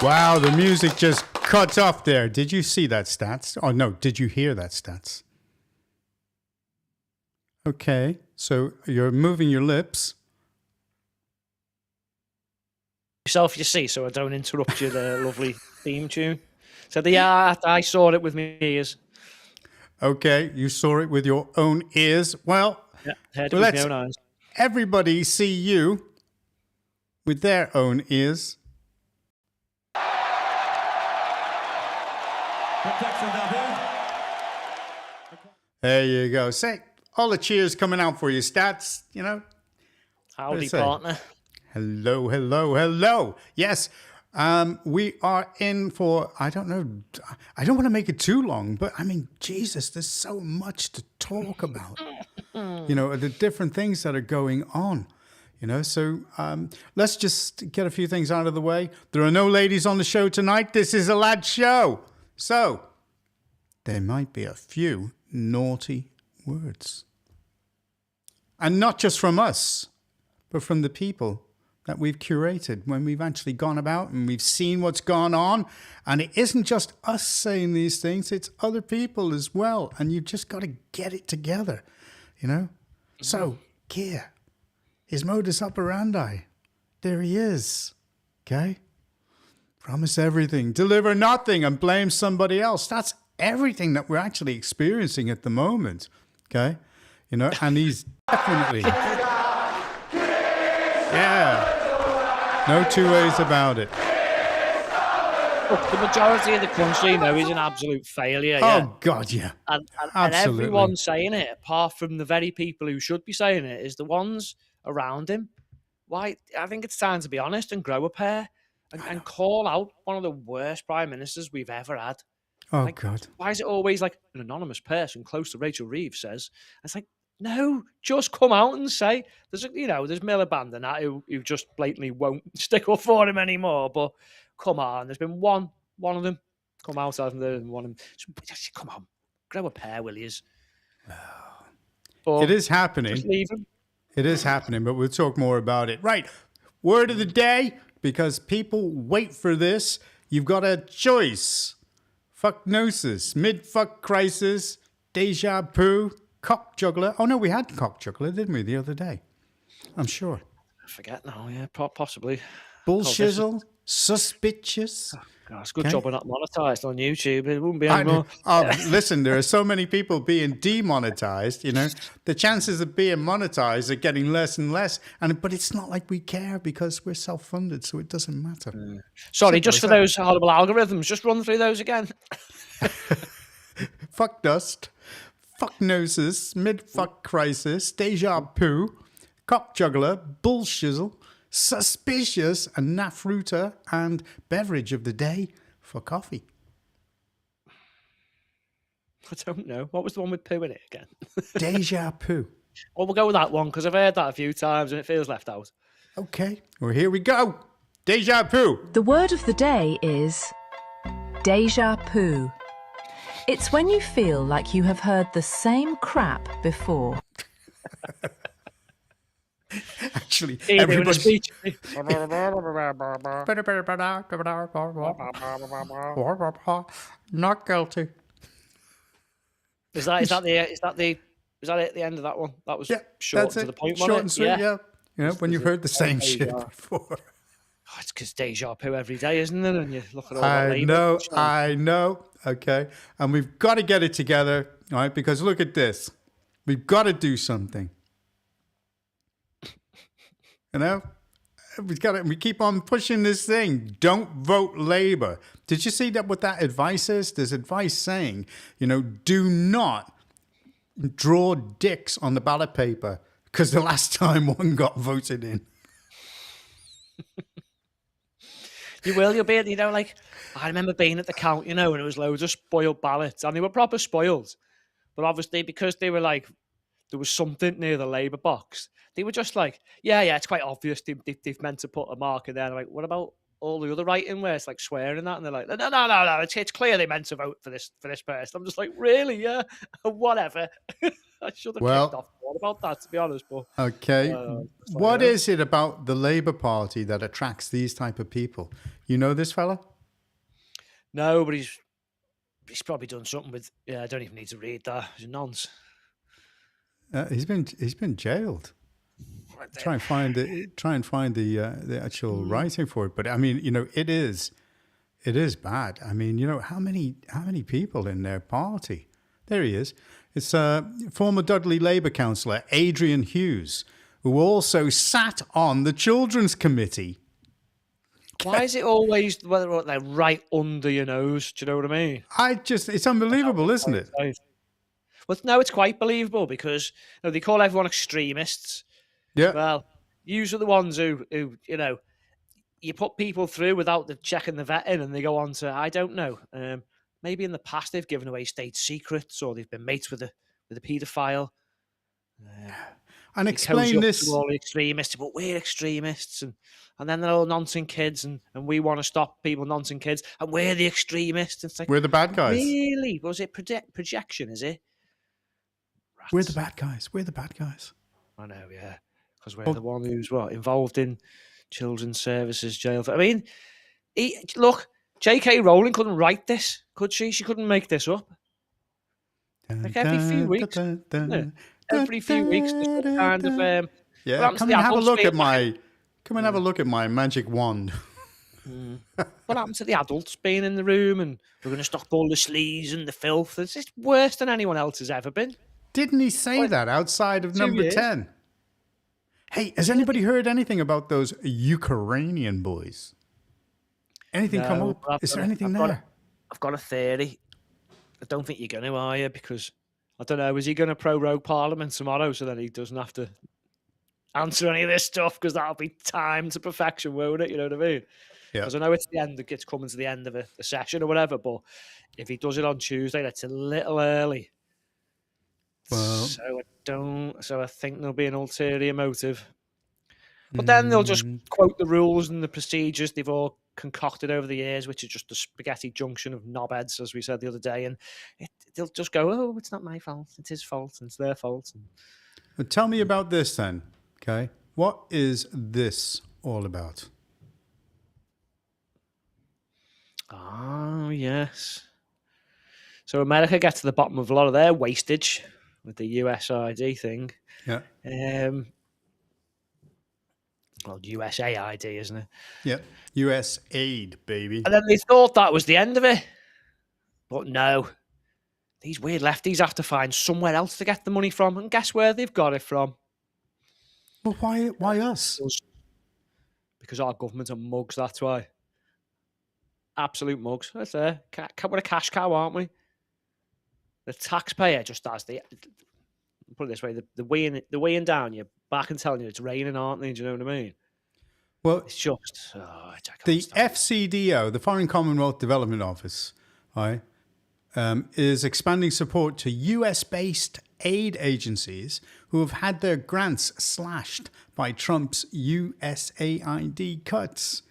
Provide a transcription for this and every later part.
Wow, the music just cut off there. Did you see that, Stats? Oh, no, did you hear that, Stats? Okay, so you're moving your lips. Yourself, you see, so I don't interrupt your lovely theme tune. So, yeah, I saw it with my ears. Okay, you saw it with your own ears. Well, Yeah, heard it with my own eyes. Everybody see you with their own ears. There you go. Say, all the cheers coming out for you, Stats, you know. Howdy, partner. Hello, hello, hello. Yes, we are in for, I don't know, I don't want to make it too long, but I mean, Jesus, there's so much to talk about. You know, the different things that are going on. You know, so let's just get a few things out of the way. There are no ladies on the show tonight. This is a lad show. So there might be a few naughty words. And not just from us, but from the people that we've curated when we've actually gone about and we've seen what's gone on. And it isn't just us saying these things, it's other people as well. And you've just got to get it together, you know? So, Keir, his modus operandi, there he is, okay? Promise everything, deliver nothing, and blame somebody else. That's everything that we're actually experiencing at the moment, okay? You know, and he's definitely... Yeah. No two ways about it. Look, the majority of the country, you know, is an absolute failure. Yeah? Oh, God, yeah. And Absolutely. everyone's saying it, apart from the very people who should be saying it, is the ones around him. Why? I think it's time to be honest and grow a pair and call out one of the worst prime ministers we've ever had. Oh, like, God. Why is it always like an anonymous person close to Rachel Reeves says? It's like, no, just come out and say there's Miliband and that who just blatantly won't stick up for him anymore. But come on, there's been one of them come out and one of them. Just, come on, grow a pair, will you? It is happening. Just leave him. It is happening, but we'll talk more about it. Right. Word of the day, because people wait for this. You've got a choice. Fucknosis, mid-fuck crisis, deja vu, cock juggler. Oh, no, we had cock juggler, didn't we, the other day? I'm sure. I forget now, yeah, possibly. Bullshizzle, suspicious. Oh, God, it's a good job we're not monetized on YouTube. It wouldn't be anymore. Listen, there are so many people being demonetized, you know. The chances of being monetized are getting less and less. But it's not like we care because we're self-funded, so it doesn't matter. Sorry, just for those horrible algorithms, just run through those again. Fuck dust, fuck noses, mid-fuck crisis, deja vu, cock juggler, bullshizzle, suspicious, and nafruta, and beverage of the day for coffee. I don't know. What was the one with poo in it again? Deja vu. Well, we'll go with that one because I've heard that a few times and it feels left out. Okay, well, here we go. Deja vu. The word of the day is deja vu. It's when you feel like you have heard the same crap before. Actually, everybody... Not guilty. Is that it at the end of that one? That was short to the point, short and sweet, yeah. You know, when you've heard the same shit before. Oh, it's because deja vu every day, isn't it? And you look at all I know. Okay. And we've got to get it together, all right? Because look at this. We've got to do something. You know? We keep on pushing this thing. Don't vote Labour. Did you see that what that advice is? There's advice saying, you know, do not draw dicks on the ballot paper because the last time one got voted in. You'll be, you know, like, I remember being at the count, you know, and it was loads of spoiled ballots, and they were proper spoiled. But obviously, because they were like, there was something near the Labour box, they were just like, yeah, it's quite obvious they've meant to put a mark in there. They're like, what about all the other writing where it's like swearing and that? And they're like, no, it's clear they meant to vote for this person. I'm just like, really? Yeah, whatever. I should have kicked off thought about that, to be honest. But Okay. it's like, What is it about the Labour Party that attracts these type of people? You know this fella? no, but he's probably done something with. Yeah, I don't even need to read that. He's a nonce. He's been jailed. Try and find the actual writing for it. But I mean, it is bad. I mean, how many people in their party? There he is. It's former Dudley Labour councillor Adrian Hughes, who also sat on the Children's Committee. Why is it always whether they're right under your nose? Do you know what I mean? It's unbelievable, isn't it? Well, no, it's quite believable because they call everyone extremists. Yeah. Well, usually the ones who you put people through without the checking the vetting, and they go on to I don't know. Maybe in the past they've given away state secrets, or they've been mates with a paedophile. And He explain cozy up this. to all the extremists, but we're extremists, and then they're all nonsense kids, and we want to stop people nonsense kids, and we're the extremists. It's like, We're the bad guys. really? Was it projection? Is it? Rats. We're the bad guys. We're the bad guys. I know, yeah, because we're the one who's involved in children's services jail. I mean, look, J.K. Rowling couldn't write this, could she? She couldn't make this up. Like every few weeks, every few weeks, there's some kind of yeah. Come and have a look at my. Come and have a look at my magic wand. What happened to the adults being in the room, and we're going to stop all the sleaze and the filth? It's just worse than anyone else has ever been. Didn't he say that outside of number 10? Hey, has anybody heard anything about those Ukrainian boys? Anything come up? Is there anything there? I've got a theory. I don't think you're going to, are you? Because, I don't know, is he going to prorogue Parliament tomorrow so that he doesn't have to answer any of this stuff? Because that'll be timed to perfection, won't it? You know what I mean? Yeah. Because I know it's coming to the end of a session or whatever, but if he does it on Tuesday, that's a little early. Well, so I think there'll be an ulterior motive. But then they'll just quote the rules and the procedures they've all concocted over the years, which is just a spaghetti junction of knobheads, as we said the other day. And they'll just go, oh, it's not my fault. It's his fault. It's their fault. But tell me about this then, okay? What is this all about? Oh, yes. So America gets to the bottom of a lot of their wastage with the USID thing. Yeah. Well, USAID, isn't it? Yeah. US aid, baby. And then they thought that was the end of it. But no. These weird lefties have to find somewhere else to get the money from. And guess where they've got it from? Well, why us? Because our government are mugs, that's why. Absolute mugs. That's there. We're a cash cow, aren't we? The taxpayer just has put it this way, the weighing down your back and telling you it's raining, aren't they? Do you know what I mean? Well, it's just the FCDO, the Foreign Commonwealth Development Office, right, is expanding support to US-based aid agencies who have had their grants slashed by Trump's USAID cuts,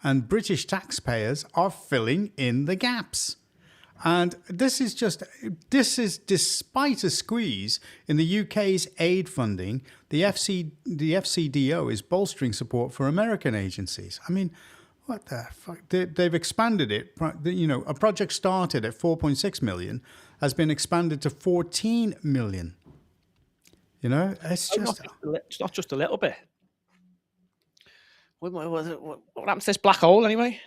and British taxpayers are filling in the gaps. And this is despite a squeeze in the UK's aid funding, the FCDO is bolstering support for American agencies. I mean, what the fuck? They've expanded it. A project started at 4.6 million has been expanded to 14 million. It's not just a little bit. What happened to this black hole anyway?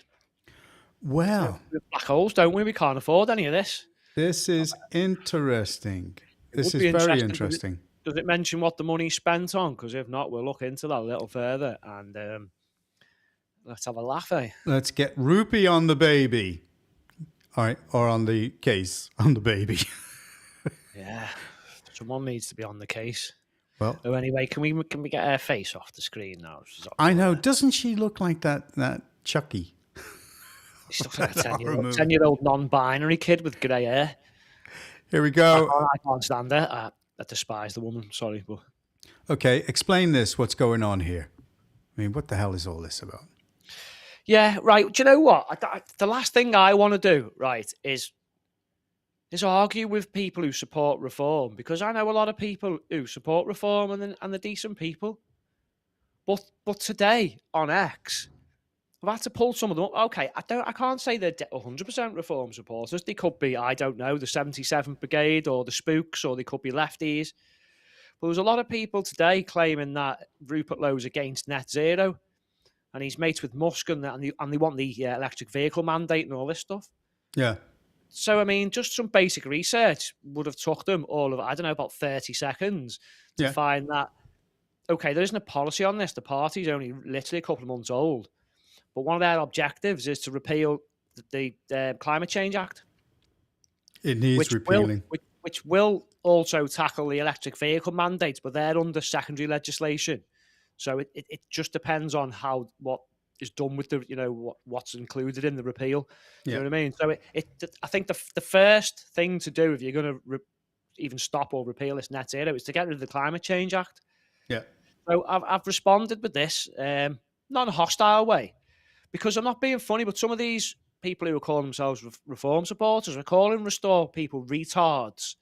Well, we have black holes, don't we? We can't afford any of this. This is interesting. This is very interesting. Does it mention what the money's spent on? Because if not, we'll look into that a little further and let's have a laugh, eh? Let's get rupee on the baby. All right, or on the case, on the baby. Yeah, someone needs to be on the case. Well, anyway, can we get her face off the screen now? I know. Doesn't she look like that Chucky? She's like a 10-year-old non-binary kid with grey hair. Here we go. I can't stand her. I despise the woman. Sorry, but okay. Explain this. What's going on here? I mean, what the hell is all this about? Yeah, right. Do you know what? The last thing I want to do, right, is is argue with people who support reform, because I know a lot of people who support reform and they're decent people. But today on X, I've had to pull some of them up. Okay, I can't say they're 100% reform supporters. They could be, I don't know, the 77th Brigade or the Spooks, or they could be lefties. But there's a lot of people today claiming that Rupert Lowe's against net zero, and he's mates with Musk, and they want the electric vehicle mandate and all this stuff. Yeah. So, I mean, just some basic research would have took them all of, I don't know, about 30 seconds to Yeah. find that, okay, there isn't a policy on this. The party's only literally a couple of months old. But one of their objectives is to repeal the Climate Change Act. It needs repealing. Which will also tackle the electric vehicle mandates, but they're under secondary legislation. So it just depends on what is done with the, what's included in the repeal. You know what I mean? So I think the first thing to do if you're going to even stop or repeal this net zero is to get rid of the Climate Change Act. Yeah. So I've responded with this, not in a hostile way, because I'm not being funny, but some of these people who are calling themselves reform supporters are calling Restore people retards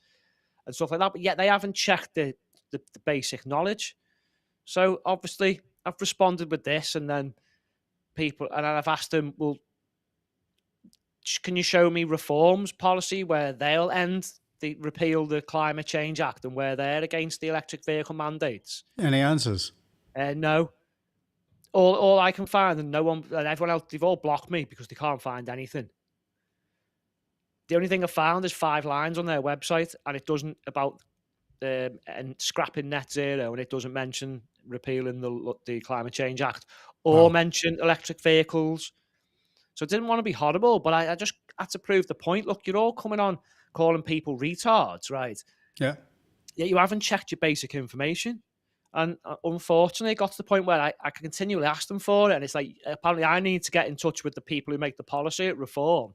and stuff like that, but yet they haven't checked the basic knowledge. So obviously I've responded with this, and then I've asked them, well, can you show me reforms policy where they'll repeal the Climate Change Act and where they're against the electric vehicle mandates? Any answers? No. All I can find, and no one, and everyone else, they've all blocked me because they can't find anything. The only thing I found is 5 lines on their website, and it doesn't about and scrapping net zero, and it doesn't mention repealing the Climate Change Act or mention electric vehicles. So I didn't want to be horrible, but I just had to prove the point. Look, you're all coming on calling people retards, right? Yeah. Yet you haven't checked your basic information. And unfortunately, it got to the point where I continually ask them for it. And it's like, apparently I need to get in touch with the people who make the policy at Reform.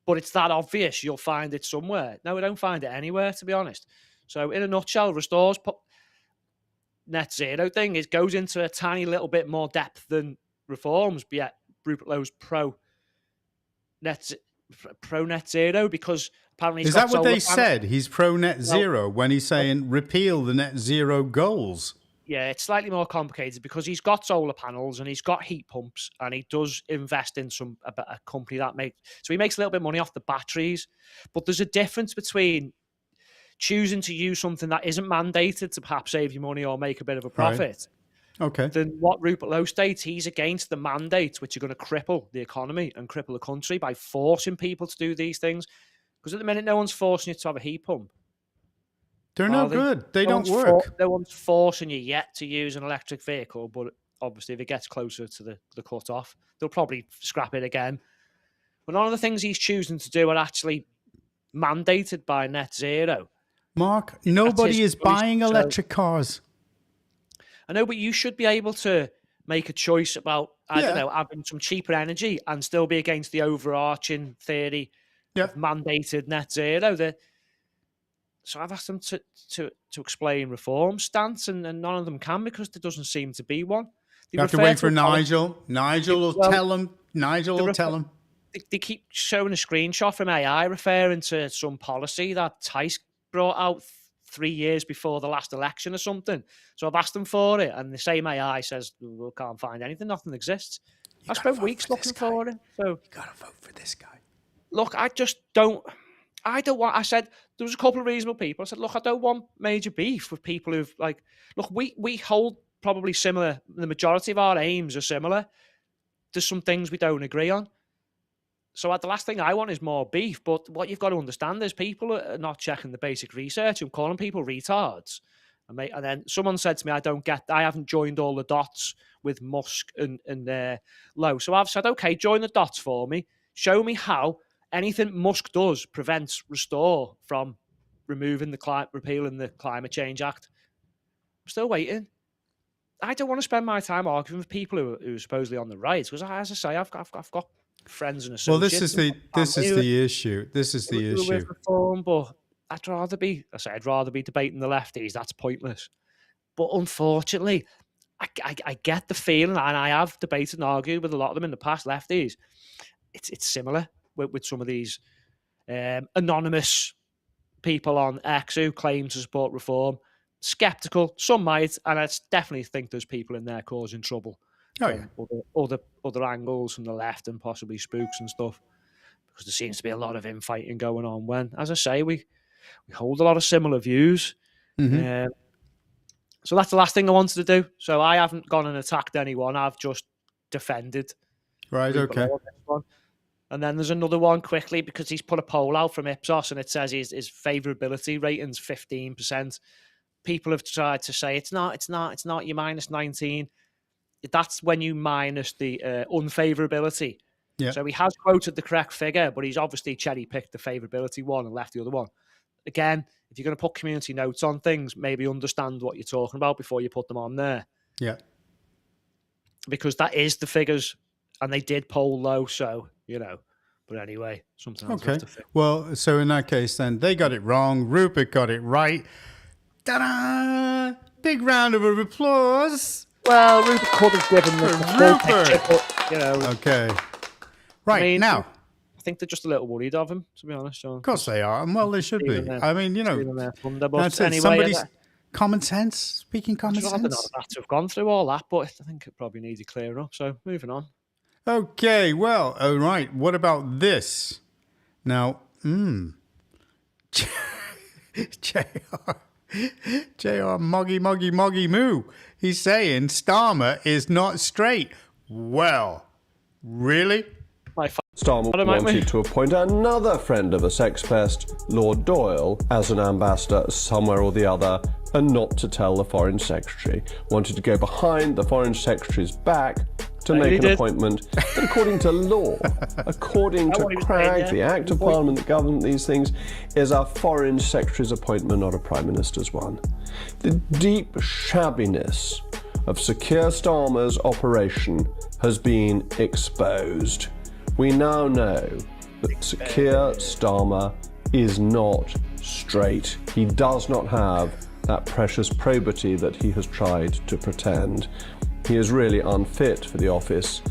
But it's that obvious, you'll find it somewhere. No, I don't find it anywhere, to be honest. So in a nutshell, Restore's net zero thing goes into a tiny little bit more depth than Reform's, but yet Rupert Lowe's pro net zero, because apparently is that what they said? He's pro net zero when he's saying repeal the net zero goals. Yeah, it's slightly more complicated because he's got solar panels and he's got heat pumps, and he does invest in a company that so he makes a little bit of money off the batteries. But there's a difference between choosing to use something that isn't mandated to perhaps save you money or make a bit of a profit. Right. Okay. Than what Rupert Lowe states. He's against the mandates which are going to cripple the economy and cripple the country by forcing people to do these things. Because at the minute, no one's forcing you to have a heat pump. They're no good. They don't work. No one's forcing you yet to use an electric vehicle, but obviously if it gets closer to the cut-off, they'll probably scrap it again. But none of the things he's choosing to do are actually mandated by net zero. Mark, nobody is buying electric cars. I know, but you should be able to make a choice about, I don't know, having some cheaper energy and still be against the overarching theory of mandated net zero. So I've asked them to explain Reform stance, and none of them can because there doesn't seem to be one. You have to wait for Nigel. Nigel will tell them. Nigel will tell them. They keep showing a screenshot from AI referring to some policy that Tice brought out 3 years before the last election or something. So I've asked them for it, and the same AI says, we can't find anything, nothing exists. I spent weeks looking for it. So you got to vote for this guy. Look, I don't want, I said, there was a couple of reasonable people. I said, look, I don't want major beef with people who've look, we hold probably similar, the majority of our aims are similar. There's some things we don't agree on. So the last thing I want is more beef. But what you've got to understand is people are not checking the basic research and calling people retards. And then someone said to me, I haven't joined all the dots with Musk and Lowe. So I've said, okay, join the dots for me. Show me how anything Musk does prevents Restore from repealing the Climate Change Act. I'm still waiting. I don't want to spend my time arguing with people who are supposedly on the right, because as I say, I've got friends and associates. Well, this is the issue. This is the issue. With Reform, but I'd rather be debating the lefties. That's pointless. But unfortunately, I get the feeling, and I have debated and argued with a lot of them in the past, lefties. It's similar with some of these Anonymous people on X who claim to support reform. Skeptical, some might, and I definitely think there's people in there causing trouble Oh, from other angles from the left and possibly spooks and stuff. Because there seems to be a lot of infighting going on. When, as I say, we hold a lot of similar views. Mm-hmm. So that's the last thing I wanted to do. So I haven't gone and attacked anyone. I've just defended. Right, okay. And then there's another one quickly because he's put a poll out from Ipsos and it says his favourability rating's 15%. People have tried to say it's not, you're minus 19. That's when you minus the unfavourability. Yeah. So he has quoted the correct figure, but he's obviously cherry-picked the favourability one and left the other one. Again, if you're going to put community notes on things, maybe understand what you're talking about before you put them on there. Yeah. Because that is the figures, and they did poll low, so, you know. But anyway, sometimes... Okay. Well, so in that case, then, they got it wrong. Rupert got it right. Ta-da! Big round of applause. Well, Rupert could have given the full picture, but, you know... Okay. Right, I mean, now... I think they're just a little worried of him, to be honest, John. Of course they are, and well, they should be. I mean, you know, that's it. Anyway, Somebody's common sense, speaking common sense. I'd rather not have gone through all that, but I think it probably needs clearing up. So, moving on. Okay, well, all right. What about this? Now, JR, moggy moo. He's saying Starmer is not straight. Well, really? Starmer wanted to appoint another friend of the sex pest, Lord Doyle, as an ambassador somewhere or the other, and not to tell the Foreign Secretary. Wanted to go behind the Foreign Secretary's back to make an appointment that, according to law, according to CRAG, the Act of Parliament that governs these things, is a Foreign Secretary's appointment, not a Prime Minister's one. The deep shabbiness of Sir Keir Starmer's operation has been exposed. We now know that Sir Keir Starmer is not straight. He does not have that precious probity that he has tried to pretend. He is really unfit for the office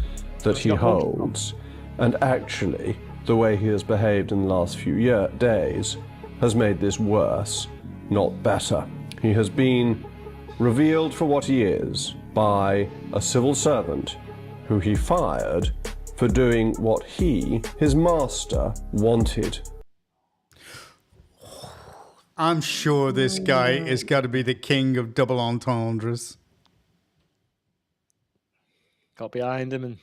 that he holds. And actually, the way he has behaved in the last few days has made this worse, not better. He has been revealed for what he is by a civil servant who he fired for doing what he, his master, wanted. I'm sure this guy has got to be the king of double entendres. Got behind him and...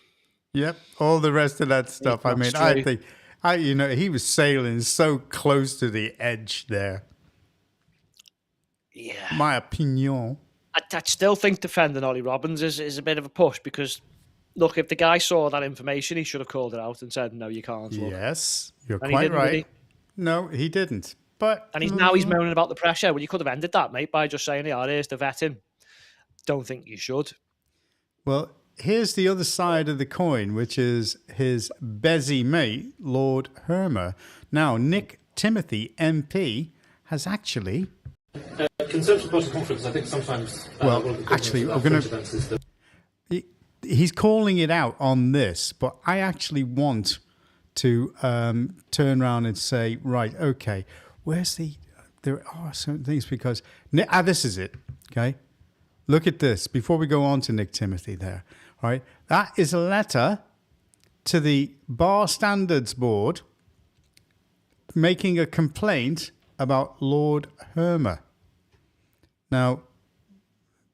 Yep, all the rest of that stuff. I mean, I think, you know, he was sailing so close to the edge there. Yeah. My opinion. I still think defending Ollie Robbins is a bit of a push because... Look, if the guy saw that information, he should have called it out and said, no, you can't. Look. Yes, you're and quite right. No, he didn't. But and now he's moaning about the pressure. Well, you could have ended that, mate, by just saying, yeah, here's the vetting. Don't think you should. Well, here's the other side of the coin, which is his busy mate, Lord Hermer. Now, Nick Timothy, MP, has actually... Conservative Party conference, I think sometimes... well, actually, we're going to... He's calling it out on this, but I actually want to turn around and say, right, okay, where's the... There are certain things because... this is it, okay? Look at this before we go on to Nick Timothy there, all right? That is a letter to the Bar Standards Board making a complaint about Lord Hermer. Now,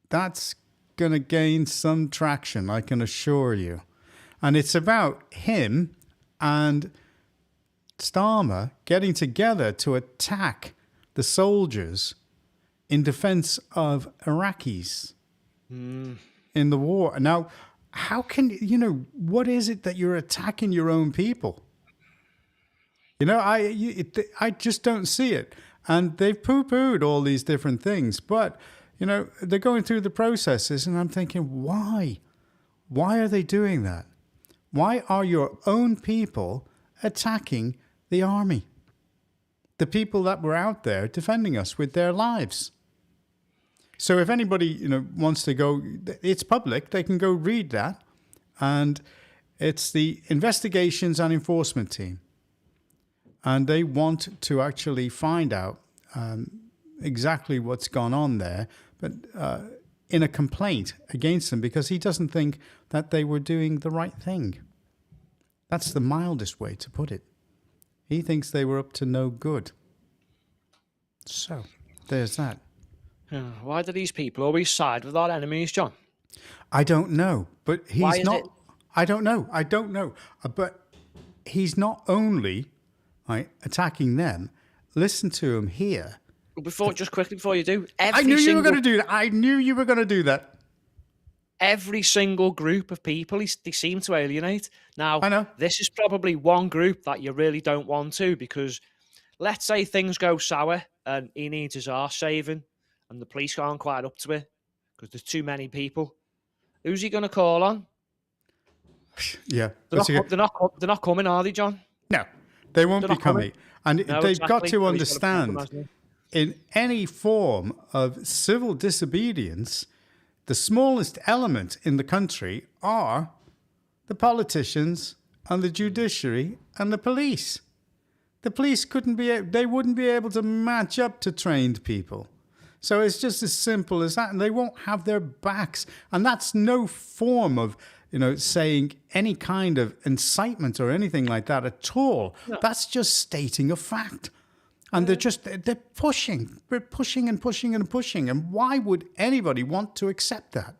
that's going to gain some traction, I can assure you. And it's about him and Starmer getting together to attack the soldiers in defense of Iraqis in the war. Now, how can, you know, what is it that you're attacking your own people? You know, I just don't see it. And they've poo-pooed all these different things, but... You know, they're going through the processes, and I'm thinking, why? Why are they doing that? Why are your own people attacking the army? The people that were out there defending us with their lives. So if anybody, you know, wants to go, it's public, they can go read that. And it's the Investigations and Enforcement Team. and they want to actually find out exactly what's gone on there, but in a complaint against him because he doesn't think that they were doing the right thing. That's the mildest way to put it. He thinks they were up to no good. So, there's that. Why do these people always side with our enemies, John? I don't know, but Why he's is not. it? I don't know. But he's not only attacking them. Listen to him here. Just quickly before you do, I knew you were going to do that. I knew you were going to do that. Every single group of people, they seem to alienate. Now, I know. This is probably one group that you really don't want to, because let's say things go sour and he needs his arse saving and the police aren't quite up to it because there's too many people. Who's he going to call on? Yeah. They're not coming, are they, John? No, they won't They're be not coming. coming. And No, they've got exactly. to But he's got to understand, compromise. in any form of civil disobedience, the smallest element in the country are the politicians and the judiciary and the police. The police they wouldn't be able to match up to trained people. So it's just as simple as that, and they won't have their backs. And that's no form of, saying any kind of incitement or anything like that at all. No. That's just stating a fact. And they're pushing. We're pushing and pushing and pushing. And why would anybody want to accept that?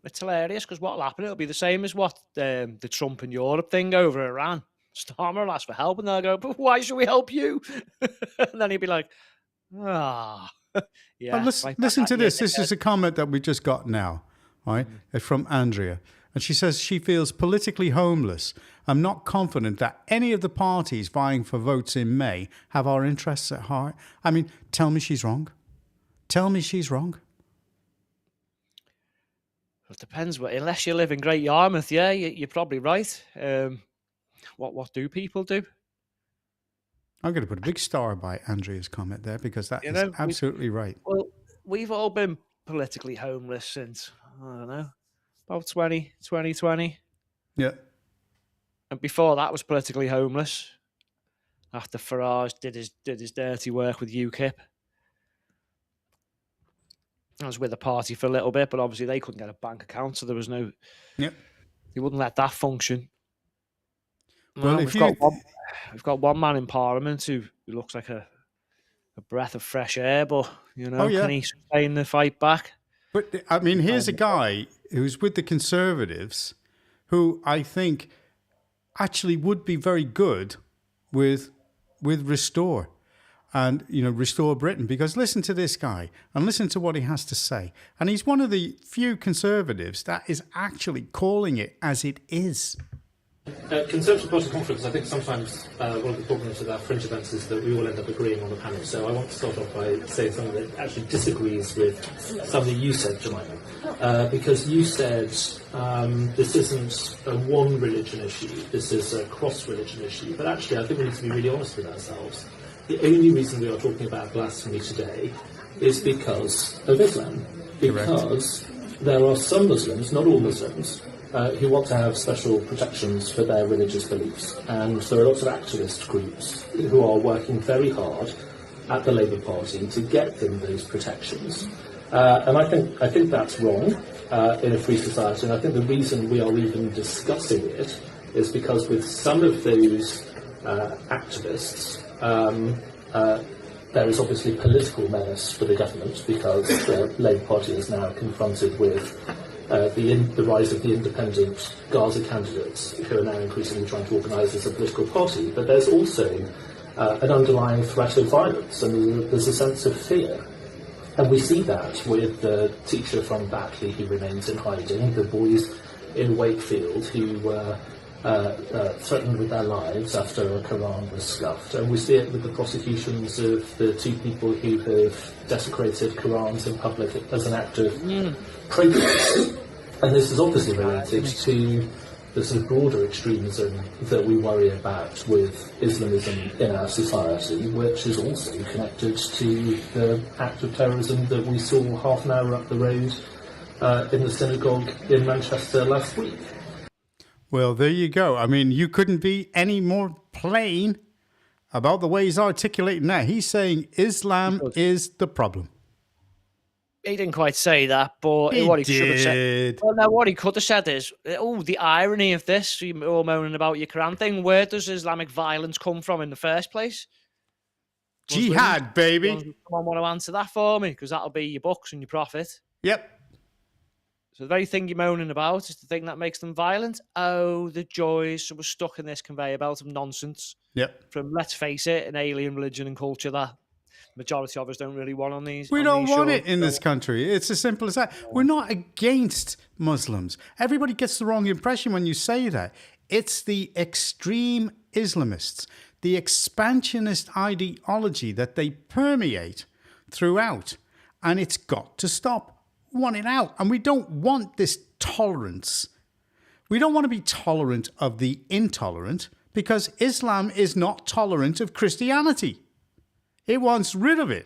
It's hilarious because what'll happen, it'll be the same as what the Trump and Europe thing over Iran. Starmer will ask for help and they'll go, but why should we help you? And then he'll be like, yeah. But listen to this. This is a comment that we just got now, right? It's from Andrea. And she says she feels politically homeless. I'm not confident that any of the parties vying for votes in May have our interests at heart. I mean, tell me she's wrong. Tell me she's wrong. It depends. Unless you live in Great Yarmouth, yeah, you're probably right. What do people do? I'm going to put a big star by Andrea's comment there because that is absolutely right. Well, we've all been politically homeless since, I don't know, about 2020. Yeah. And before that was politically homeless. After Farage did his dirty work with UKIP. I was with the party for a little bit, but obviously they couldn't get a bank account, so there was no... Yep. They wouldn't let that function. Well, we've got one man in Parliament who looks like a breath of fresh air, but, can he sustain the fight back? But, I mean, here's a guy who's with the Conservatives who I think actually would be very good with Restore and, Restore Britain. Because listen to this guy and listen to what he has to say. And he's one of the few Conservatives that is actually calling it as it is. Conservative Party conference, I think sometimes one of the problems with our fringe events is that we all end up agreeing on the panel. So I want to start off by saying something that actually disagrees with something you said, Jemima. Because you said this isn't a one religion issue, this is a cross-religion issue. But actually, I think we need to be really honest with ourselves. The only reason we are talking about blasphemy today is because of Islam. Because there are some Muslims, not all Muslims, who want to have special protections for their religious beliefs. And there are lots of activist groups who are working very hard at the Labour Party to get them those protections. And I think that's wrong in a free society. And I think the reason we are even discussing it is because with some of those activists, there is obviously political menace for the government because the Labour Party is now confronted with the rise of the independent Gaza candidates who are now increasingly trying to organise as a political party. But there's also an underlying threat of violence, and there's a sense of fear. And we see that with the teacher from Batley who remains in hiding, the boys in Wakefield who were threatened with their lives after a Quran was scuffed. And we see it with the prosecutions of the two people who have desecrated Qurans in public as an act of protest. And this is obviously related to the sort of broader extremism that we worry about with Islamism in our society, which is also connected to the act of terrorism that we saw half an hour up the road in the synagogue in Manchester last week. Well, there you go. I mean, you couldn't be any more plain about the way he's articulating that. He's saying Islam is the problem. He didn't quite say that, but what he should have said. Well, no, what he could have said is, the irony of this, you're all moaning about your Quran thing. Where does Islamic violence come from in the first place? Jihad, baby. Someone want to answer that for me, because that'll be your books and your profit. Yep. So the very thing you're moaning about is the thing that makes them violent. Oh, the joys. So we're stuck in this conveyor belt of nonsense. Yep. From, let's face it, an alien religion and culture that majority of us don't really want on these. We don't want it in this country. It's as simple as that. We're not against Muslims. Everybody gets the wrong impression when you say that. It's the extreme Islamists, the expansionist ideology that they permeate throughout. And it's got to stop. We want it out. And we don't want this tolerance. We don't want to be tolerant of the intolerant, because Islam is not tolerant of Christianity. It wants rid of it.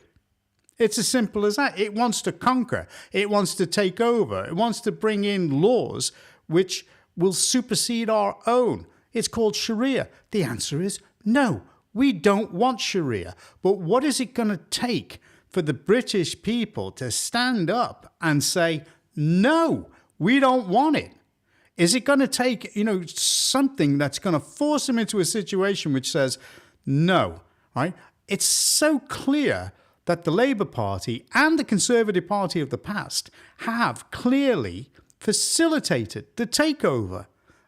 It's as simple as that. It wants to conquer. It wants to take over. It wants to bring in laws which will supersede our own. It's called Sharia. The answer is no. We don't want Sharia. But what is it going to take for the British people to stand up and say, no, we don't want it? Is it going to take, something that's going to force them into a situation which says, no, right? It's so clear that the Labour Party and the Conservative Party of the past have clearly facilitated the takeover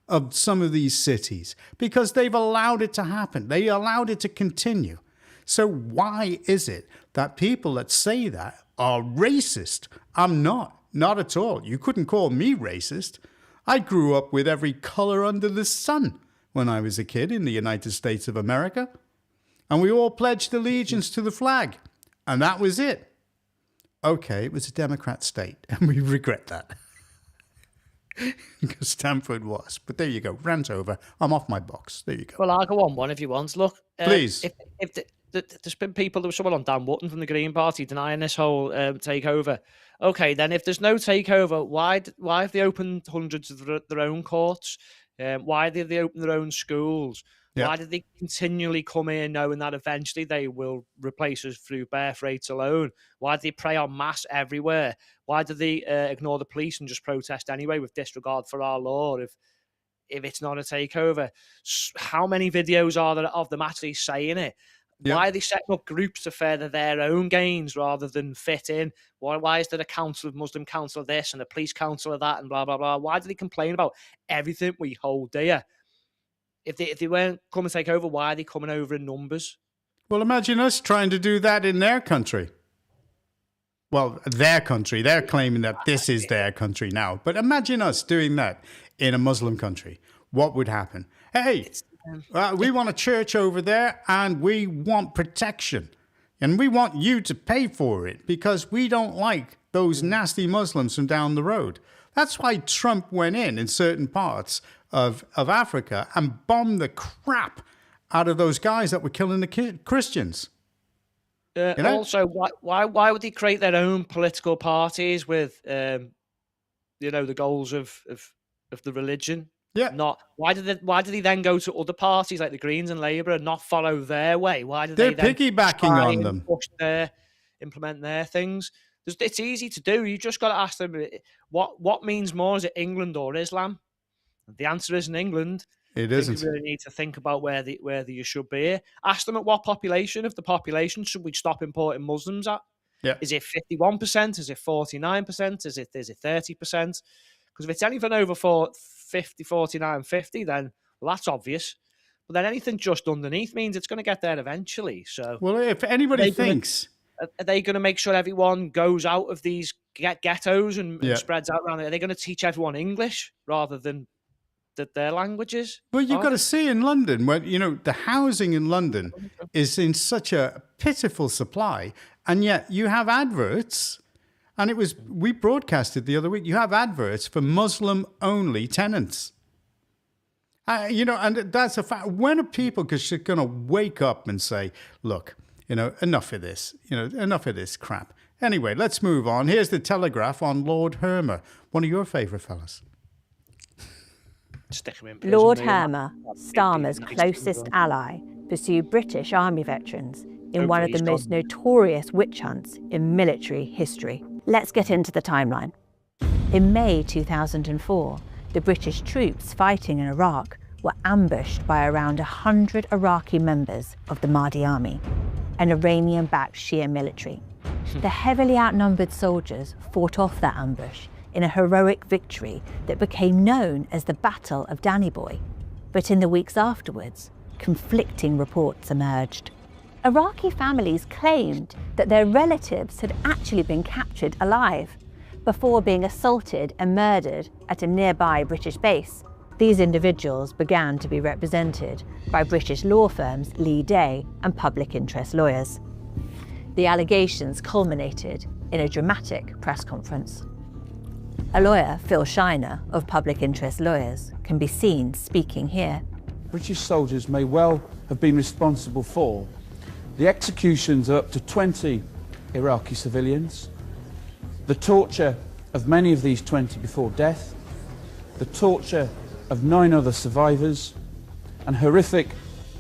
of some of these cities because they've allowed it to happen. They allowed it to continue. So why is it that people that say that are racist? I'm not at all. You couldn't call me racist. I grew up with every color under the sun when I was a kid in the United States of America. And we all pledged allegiance to the flag. And that was it. Okay, it was a Democrat state. And we regret that. Because Stanford was. But there you go. Rant over. I'm off my box. There you go. Well, I'll go on one if you want. Look. Please. If there's been people, there was someone on Dan Wootton from the Green Party denying this whole takeover. Okay, then if there's no takeover, why have they opened hundreds of their own courts? Why did they open their own schools? Yeah. Why did they continually come in knowing that eventually they will replace us through birth rates alone? Why did they prey en masse everywhere? Why did they ignore the police and just protest anyway with disregard for our law if it's not a takeover? How many videos are there of them actually saying it? Yeah. Why are they setting up groups to further their own gains rather than fit in? Why is there a council of Muslim council of this and a police council of that and blah, blah, blah? Why do they complain about everything we hold dear? If they weren't coming to take over, why are they coming over in numbers? Well, imagine us trying to do that in their country. Well, their country. They're claiming that this is their country now. But imagine us doing that in a Muslim country. What would happen? Hey, we want a church over there and we want protection. And we want you to pay for it because we don't like those nasty Muslims from down the road. That's why Trump went in certain parts of Africa and bombed the crap out of those guys that were killing the Christians. Also, why would they create their own political parties with, the goals of the religion? Yeah. Why did they then go to other parties like the Greens and Labour and not follow their way? Why did they're they piggybacking on them? Implement their things. It's easy to do. You just got to ask them what means more. Is it England or Islam? The answer isn't England. It isn't. You really need to think about where you should be. Ask them at what population of the population should we stop importing Muslims at? Yeah. Is it 51%? Is it 49%? Is it 30%? Because if it's anything over 50, 49, 50, then that's obvious. But then anything just underneath means it's going to get there eventually. So, well, if anybody thinks, are they going to make sure everyone goes out of these ghettos and spreads out around there? Are they going to teach everyone English rather than their languages? Well, you've got to see in London where, the housing in London is in such a pitiful supply. And yet you have adverts, and we broadcasted the other week, you have adverts for Muslim-only tenants. And that's a fact. When are people going to wake up and say, look, enough of this, enough of this crap. Anyway, let's move on. Here's the Telegraph on Lord Hermer, one of your favourite fellas. Lord Hermer, Starmer's closest ally, pursue British Army veterans in one of the Hopefully most he's notorious witch hunts in military history. Let's get into the timeline. In May 2004, the British troops fighting in Iraq were ambushed by around 100 Iraqi members of the Mahdi Army, an Iranian-backed Shia military. The heavily outnumbered soldiers fought off that ambush in a heroic victory that became known as the Battle of Danny Boy. But in the weeks afterwards, conflicting reports emerged. Iraqi families claimed that their relatives had actually been captured alive before being assaulted and murdered at a nearby British base. These individuals began to be represented by British law firms Lee Day and public interest lawyers. The allegations culminated in a dramatic press conference. A lawyer, Phil Shiner, of Public Interest Lawyers, can be seen speaking here. British soldiers may well have been responsible for the executions of up to 20 Iraqi civilians, the torture of many of these 20 before death, the torture of 9 other survivors, and horrific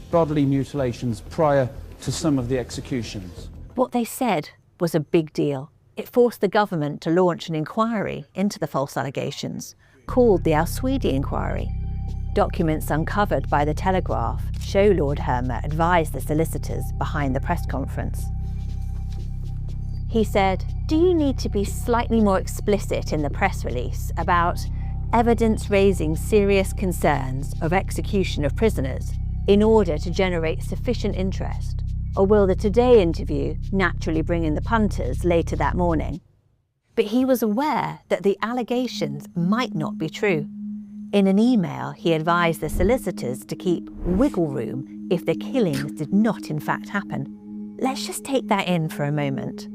bodily mutilations prior to some of the executions. What they said was a big deal. It forced the government to launch an inquiry into the false allegations, called the Al-Swedi Inquiry. Documents uncovered by the Telegraph show Lord Hermer advised the solicitors behind the press conference. He said, "Do you need to be slightly more explicit in the press release about evidence raising serious concerns of execution of prisoners in order to generate sufficient interest? Or will the Today interview naturally bring in the punters later that morning?" But he was aware that the allegations might not be true. In an email, he advised the solicitors to keep wiggle room if the killings did not in fact happen. Let's just take that in for a moment.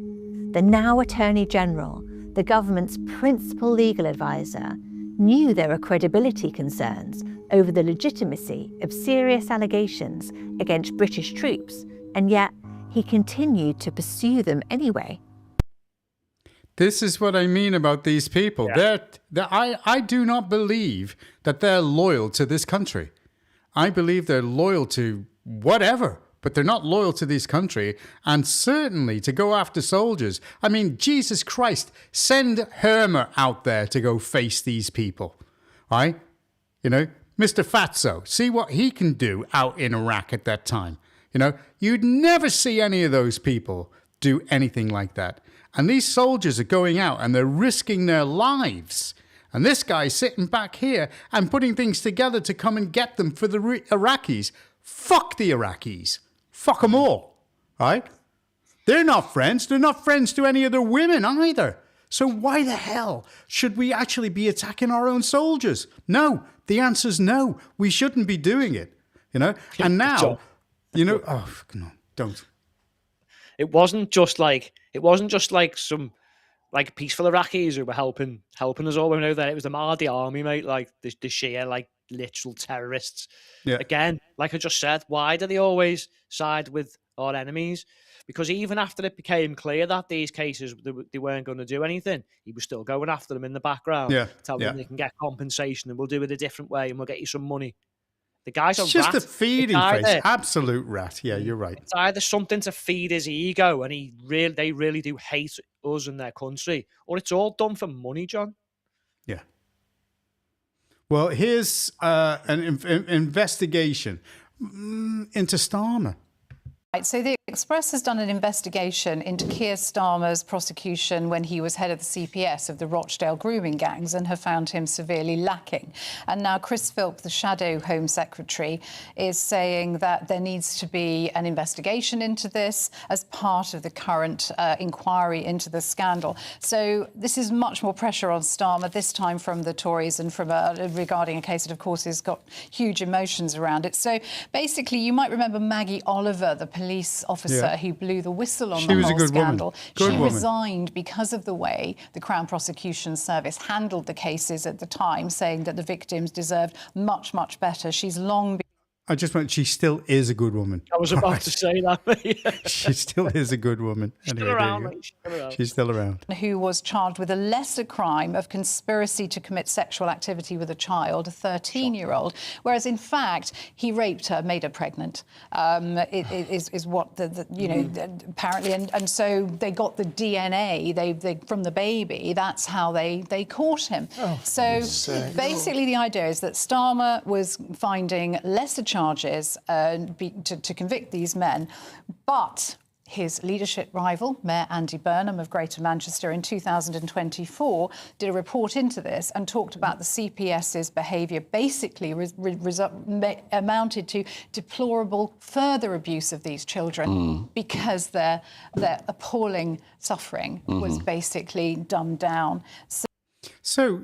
The now Attorney General, the government's principal legal advisor, knew there were credibility concerns over the legitimacy of serious allegations against British troops, and yet he continued to pursue them anyway. This is what I mean about these people. Yeah. I do not believe that they're loyal to this country. I believe they're loyal to whatever, but they're not loyal to this country, and certainly to go after soldiers. I mean, Jesus Christ, send Hermer out there to go face these people, right? You know, Mr. Fatso, see what he can do out in Iraq at that time. You know, you'd never see any of those people do anything like that. And these soldiers are going out and they're risking their lives. And this guy's sitting back here and putting things together to come and get them for the Iraqis. Fuck the Iraqis. Fuck them all, right? They're not friends. They're not friends to any of their women either. So why the hell should we actually be attacking our own soldiers? No, the answer's no. We shouldn't be doing it, you know? And now, you know, oh, no, don't. It wasn't just like some like peaceful Iraqis who were helping us all. We know that it was the Mahdi army, mate, like the Shia, like literal terrorists. Yeah. Again, like I just said, why do they always side with our enemies? Because even after it became clear that these cases, they weren't going to do anything, he was still going after them in the background, telling them they can get compensation and we'll do it a different way and we'll get you some money. The guy's it's a just rat. a feeding face. Absolute rat. Yeah, you're right. It's either something to feed his ego, and they really do hate us and their country, or it's all done for money, John. Yeah. Well, here's an investigation into Starmer. Right, so the Express has done an investigation into Keir Starmer's prosecution when he was head of the CPS of the Rochdale grooming gangs and have found him severely lacking. And now Chris Philp, the Shadow Home Secretary, is saying that there needs to be an investigation into this as part of the current inquiry into the scandal. So this is much more pressure on Starmer, this time from the Tories and from regarding a case that, of course, has got huge emotions around it. So basically, you might remember Maggie Oliver, the police officer who blew the whistle on the whole scandal. She resigned because of the way the Crown Prosecution Service handled the cases at the time, saying that the victims deserved much, much better. She's long been... I just went, she still is a good woman. I was about to say that, mate. She still is a good woman. She's Anyway, still there around, you go. mate. She's still around. She's still around. Who was charged with a lesser crime of conspiracy to commit sexual activity with a child, a 13-year-old, whereas in fact he raped her, made her pregnant. Is what apparently, and so they got the DNA they from the baby. That's how they caught him. So basically, the idea is that Starmer was finding lesser charges to convict these men, but his leadership rival, Mayor Andy Burnham of Greater Manchester, in 2024 did a report into this and talked about the CPS's behaviour basically amounted to deplorable further abuse of these children because their appalling suffering was basically dumbed down. So,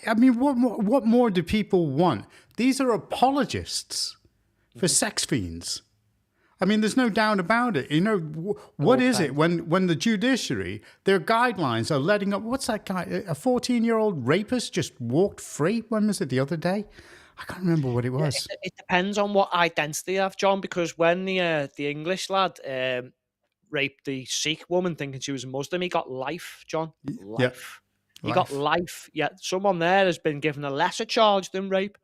I mean, what more do people want? These are apologists for sex fiends. I mean, there's no doubt about it. You know, what is it when the judiciary, their guidelines are letting up, what's that guy, a 14-year-old rapist just walked free? When was it, the other day? I can't remember what it was. It depends on what identity you have, John, because when the English lad raped the Sikh woman thinking she was a Muslim, he got life, John. Life. Yep. He got life. Yet someone there has been given a lesser charge than rape.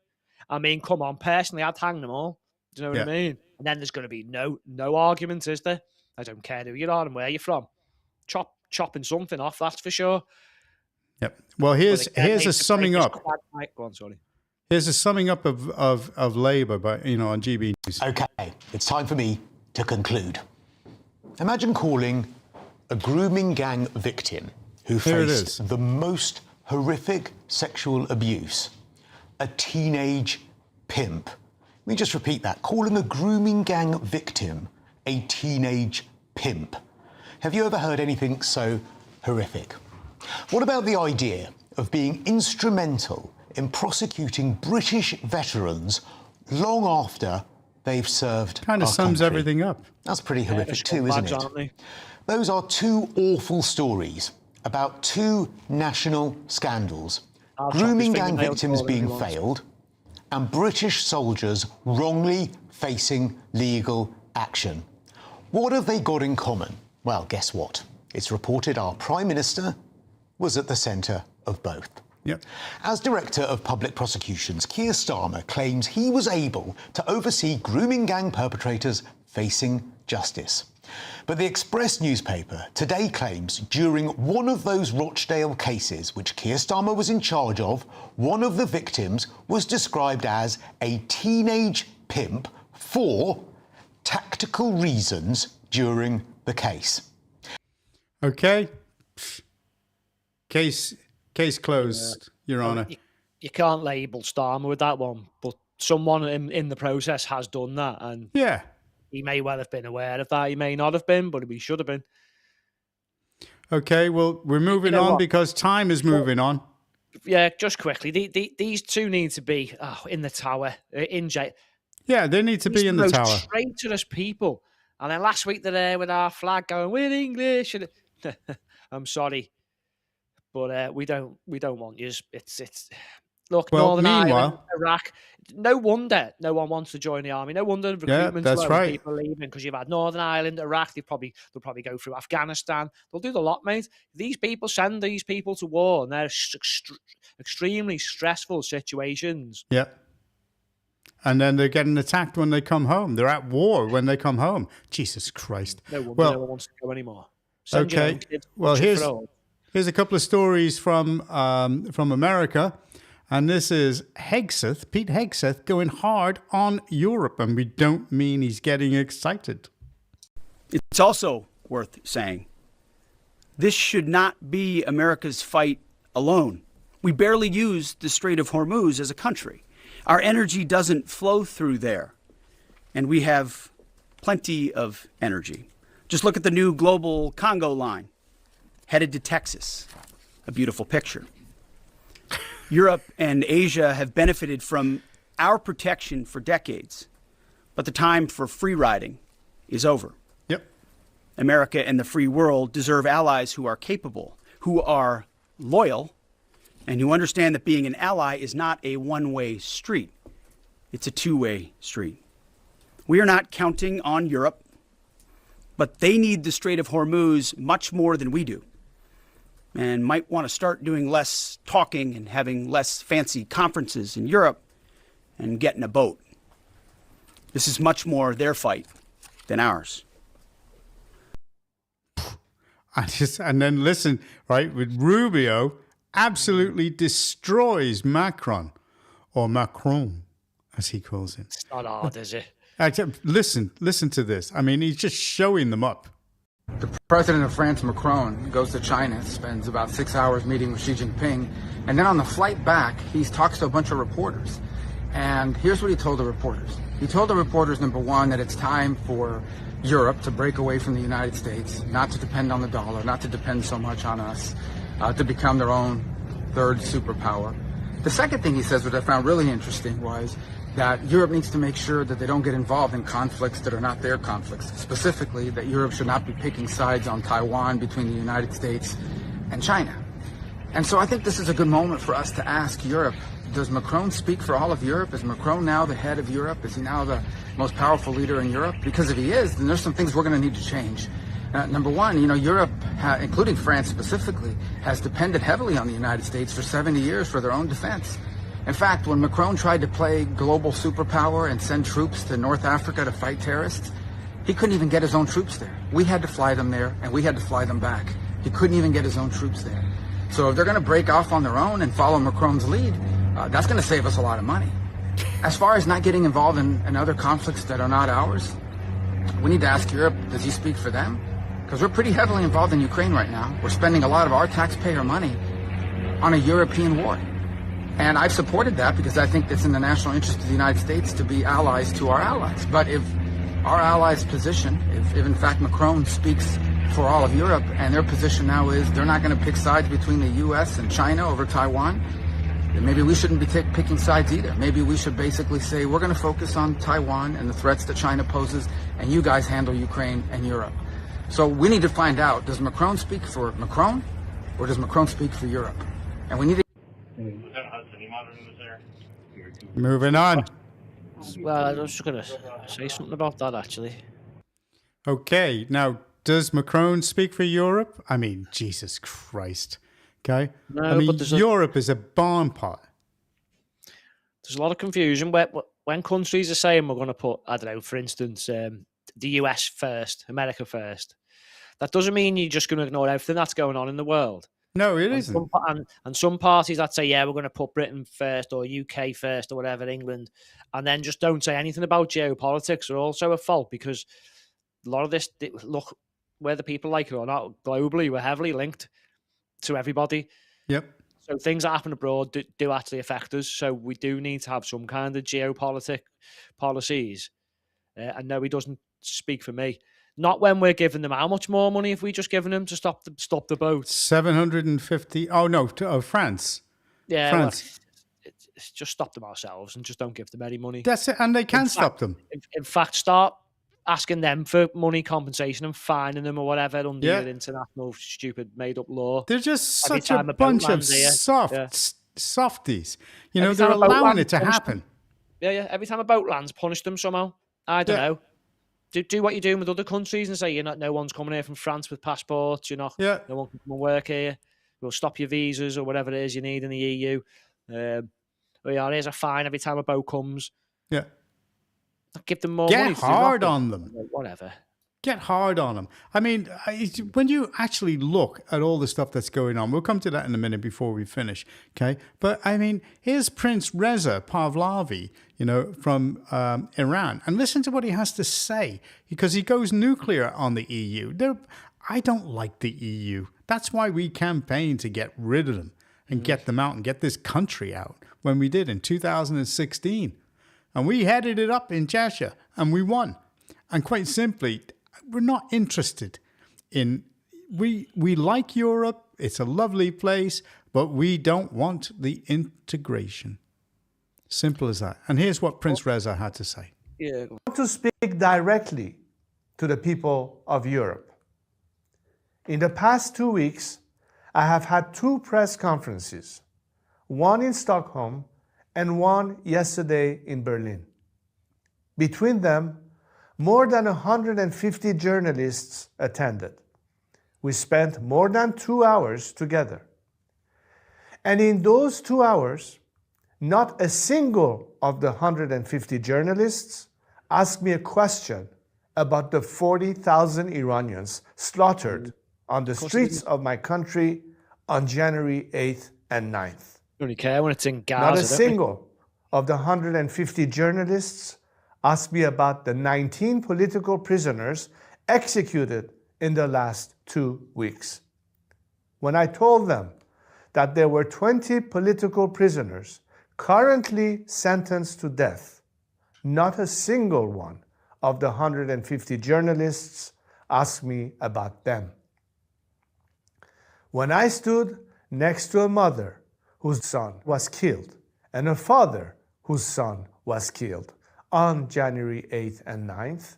I mean, come on, personally, I'd hang them all. Do you know what I mean? And then there's going to be no argument, is there? I don't care who you are and where you're from. Chopping something off, that's for sure. Yep. Well, here's a summing up. Go on, sorry. Here's a summing up of Labour, on GB News. Okay, it's time for me to conclude. Imagine calling a grooming gang victim who faced the most horrific sexual abuse a teenage pimp. Let me just repeat that. Calling a grooming gang victim a teenage pimp. Have you ever heard anything so horrific? What about the idea of being instrumental in prosecuting British veterans long after they've served Kind of sums everything up. That's pretty horrific too, isn't it? Those are two awful stories about two national scandals. Grooming gang victims being failed and British soldiers wrongly facing legal action. What have they got in common? Well, guess what? It's reported our Prime Minister was at the centre of both. Yep. As Director of Public Prosecutions, Keir Starmer claims he was able to oversee grooming gang perpetrators facing justice. But the Express newspaper today claims during one of those Rochdale cases, which Keir Starmer was in charge of, one of the victims was described as a teenage pimp for tactical reasons during the case. Okay. Case closed, Your Honour. You can't label Starmer with that one, but someone in the process has done that, and he may well have been aware of that. He may not have been, but he should have been. Okay, well, we're moving on because time is moving on. Yeah, just quickly, these two need to be in the tower, in jail. Yeah, they need to be in the tower. Traitorous people. And then last week they're there with our flag going, "We're English." And I'm sorry, but we don't want you. It's look, Northern Ireland, Iraq. No wonder no one wants to join the army. No wonder recruitment's low. Right. People leaving because you've had Northern Ireland, Iraq. They'll probably go through Afghanistan. They'll do the lot, mate. These people send these people to war, and they're extremely stressful situations. Yeah. And then they're getting attacked when they come home. They're at war when they come home. Jesus Christ. No wonder no one wants to go anymore. Okay. Well, here's a couple of stories from America. And this is Pete Hegseth, going hard on Europe. And we don't mean he's getting excited. It's also worth saying, this should not be America's fight alone. We barely use the Strait of Hormuz as a country. Our energy doesn't flow through there, and we have plenty of energy. Just look at the new global Congo line, headed to Texas. A beautiful picture. Europe and Asia have benefited from our protection for decades, but the time for free riding is over. Yep. America and the free world deserve allies who are capable, who are loyal, and who understand that being an ally is not a one-way street. It's a two-way street. We are not counting on Europe, but they need the Strait of Hormuz much more than we do, and might want to start doing less talking and having less fancy conferences in Europe and get in a boat. This is much more their fight than ours. And then listen, right, with Rubio absolutely destroys Macron, or Macron, as he calls it. It's not hard, is it? Listen to this. I mean, he's just showing them up. The president of France, Macron, goes to China, spends about 6 hours meeting with Xi Jinping, and then on the flight back, he talks to a bunch of reporters. And here's what he told the reporters. He told the reporters, number one, that it's time for Europe to break away from the United States, not to depend on the dollar, not to depend so much on us, to become their own third superpower. The second thing he says, which I found really interesting, was that Europe needs to make sure that they don't get involved in conflicts that are not their conflicts. Specifically, that Europe should not be picking sides on Taiwan between the United States and China. And so I think this is a good moment for us to ask Europe, does Macron speak for all of Europe? Is Macron now the head of Europe? Is he now the most powerful leader in Europe? Because if he is, then there's some things we're going to need to change. Number one, Europe, including France specifically, has depended heavily on the United States for 70 years for their own defense. In fact, when Macron tried to play global superpower and send troops to North Africa to fight terrorists, he couldn't even get his own troops there. We had to fly them there, and we had to fly them back. He couldn't even get his own troops there. So if they're going to break off on their own and follow Macron's lead, that's going to save us a lot of money. As far as not getting involved in other conflicts that are not ours, we need to ask Europe, does he speak for them? Because we're pretty heavily involved in Ukraine right now. We're spending a lot of our taxpayer money on a European war. And I've supported that because I think it's in the national interest of the United States to be allies to our allies. But if our allies' position, if in fact Macron speaks for all of Europe, and their position now is they're not going to pick sides between the U.S. and China over Taiwan, then maybe we shouldn't be picking sides either. Maybe we should basically say we're going to focus on Taiwan and the threats that China poses, and you guys handle Ukraine and Europe. So we need to find out, does Macron speak for Macron, or does Macron speak for Europe? And we need to... Moving on. Well, I was just going to say something about that, actually. Okay, now, does Macron speak for Europe? I mean, Jesus Christ. Okay? No, I mean, but Europe is a barn pot. There's a lot of confusion when countries are saying we're going to put, I don't know, for instance, the US first, America first. That doesn't mean you're just going to ignore everything that's going on in the world. No, it isn't. And some parties that say, yeah, we're going to put Britain first or UK first or whatever, England, and then just don't say anything about geopolitics are also at fault, because a lot of this, look, whether people like it or not, globally, we're heavily linked to everybody. Yep. So things that happen abroad do actually affect us. So we do need to have some kind of geopolitic policies. And no, he doesn't speak for me. Not when we're giving them how much more money if we just given them to stop the boat? 750. Oh, no, France. Yeah, France. Well, just stop them ourselves and just don't give them any money. That's it, and they can stop them. In fact, start asking them for money compensation and fining them or whatever under your international stupid made-up law. They're just such a bunch of softies. You know, they're allowing it to happen. Yeah. Every time a boat lands, punish them somehow. I don't know. Do what you're doing with other countries and say no one's coming here from France with passports. No one can come and work here. We'll stop your visas or whatever it is you need in the EU. Here's a fine every time a boat comes. Yeah. Give them more money. Get hard on them. Whatever. Get hard on them. I mean, when you actually look at all the stuff that's going on, we'll come to that in a minute before we finish, okay? But, I mean, here's Prince Reza Pahlavi, from Iran. And listen to what he has to say, because he goes nuclear on the EU. I don't like the EU. That's why we campaigned to get rid of them and get them out and get this country out when we did in 2016. And we headed it up in Cheshire, and we won. And quite simply, we're not interested in... We like Europe. It's a lovely place, but we don't want the integration. Simple as that. And here's what Prince Reza had to say. I want to speak directly to the people of Europe. In the past 2 weeks, I have had 2 press conferences, one in Stockholm and one yesterday in Berlin. Between them, more than 150 journalists attended. We spent more than 2 hours together. And in those 2 hours, not a single of the 150 journalists asked me a question about the 40,000 Iranians slaughtered on the streets of my country on January 8th and 9th. You only care when it's in Gaza. Not a single of the 150 journalists asked me about the 19 political prisoners executed in the last 2 weeks. When I told them that there were 20 political prisoners currently sentenced to death, not a single one of the 150 journalists asked me about them. When I stood next to a mother whose son was killed and a father whose son was killed on January 8th and 9th,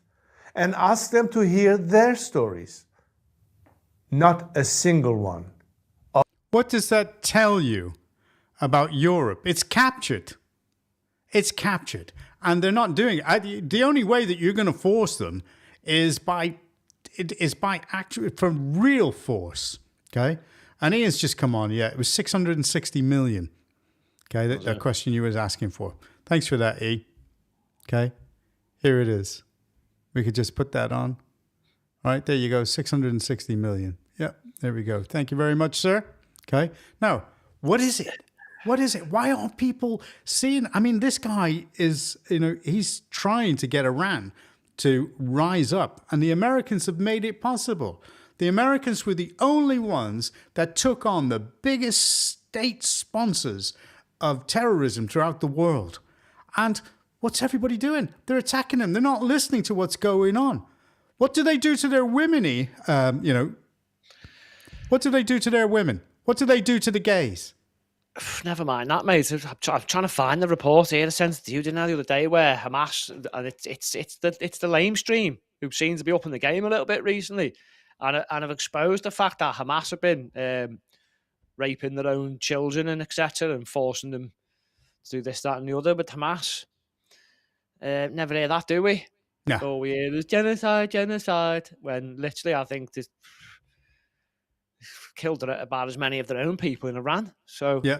and asked them to hear their stories, not a single one. What does that tell you about Europe? It's captured. It's captured. And they're not doing it. The only way that you're going to force them is by actually from real force. Okay? And Ian's just come on. Yeah, it was 660 million. Okay, that question you was asking for. Thanks for that, E. Okay, here it is. We could just put that on. All right, there you go, 660 million. Yep, there we go. Thank you very much, sir. Okay, now, what is it? What is it? Why aren't people seeing? I mean, this guy is, he's trying to get Iran to rise up, and the Americans have made it possible. The Americans were the only ones that took on the biggest state sponsors of terrorism throughout the world. And what's everybody doing? They're attacking them. They're not listening to what's going on. What do they do to their women? What do they do to their women? What do they do to the gays? Never mind that, mate. I'm trying to find the report here. I sent it to you, didn't I, the other day, where Hamas, and it's the lamestream who seems to be up in the game a little bit recently, and have exposed the fact that Hamas have been raping their own children and etc. and forcing them to do this, that, and the other. But Hamas, never hear that, do we? No. All we hear is genocide. When literally, I think they've killed about as many of their own people in Iran. So yeah.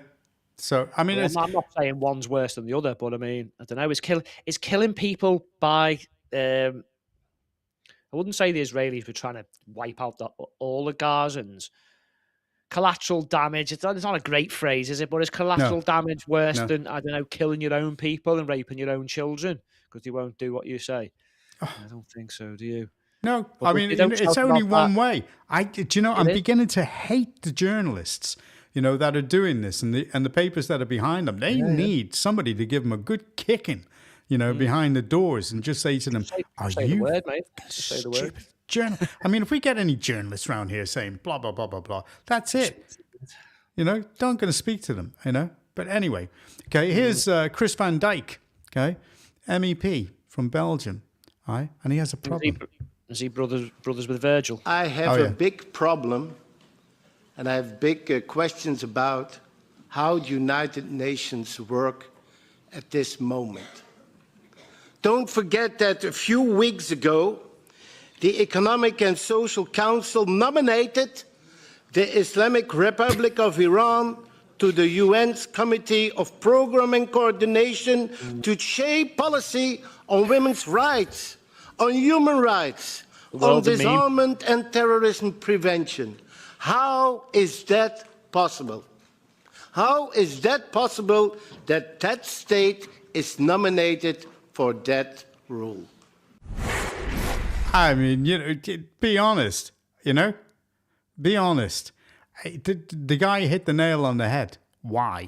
So I mean, I'm not saying one's worse than the other, but I mean, I don't know. Is killing people by I wouldn't say the Israelis were trying to wipe out all the Gazans. Collateral damage. It's not a great phrase, is it? But is collateral damage worse than, I don't know, killing your own people and raping your own children because they won't do what you say? I don't think so. Do you? No, But I mean, it's only one way. I'm beginning to hate the journalists, that are doing this and the papers that are behind them. They need somebody to give them a good kicking, behind the doors and just say to them, say the word, mate. Just say the word. I mean, if we get any journalists around here saying blah, blah, blah, blah, blah, that's it. Don't going to speak to them, But anyway, okay, here's Chris Van Dijk, okay, MEP from Belgium, all right, and he has a problem. Is he brothers with Virgil? I have a big problem, and I have big questions about how the United Nations work at this moment. Don't forget that a few weeks ago, the Economic and Social Council nominated the Islamic Republic of Iran to the UN's Committee of Programme and Coordination to shape policy on women's rights, on human rights, on disarmament and terrorism prevention. How is that possible? How is that possible that that state is nominated for that role? I mean, be honest, be honest. The guy hit the nail on the head. Why?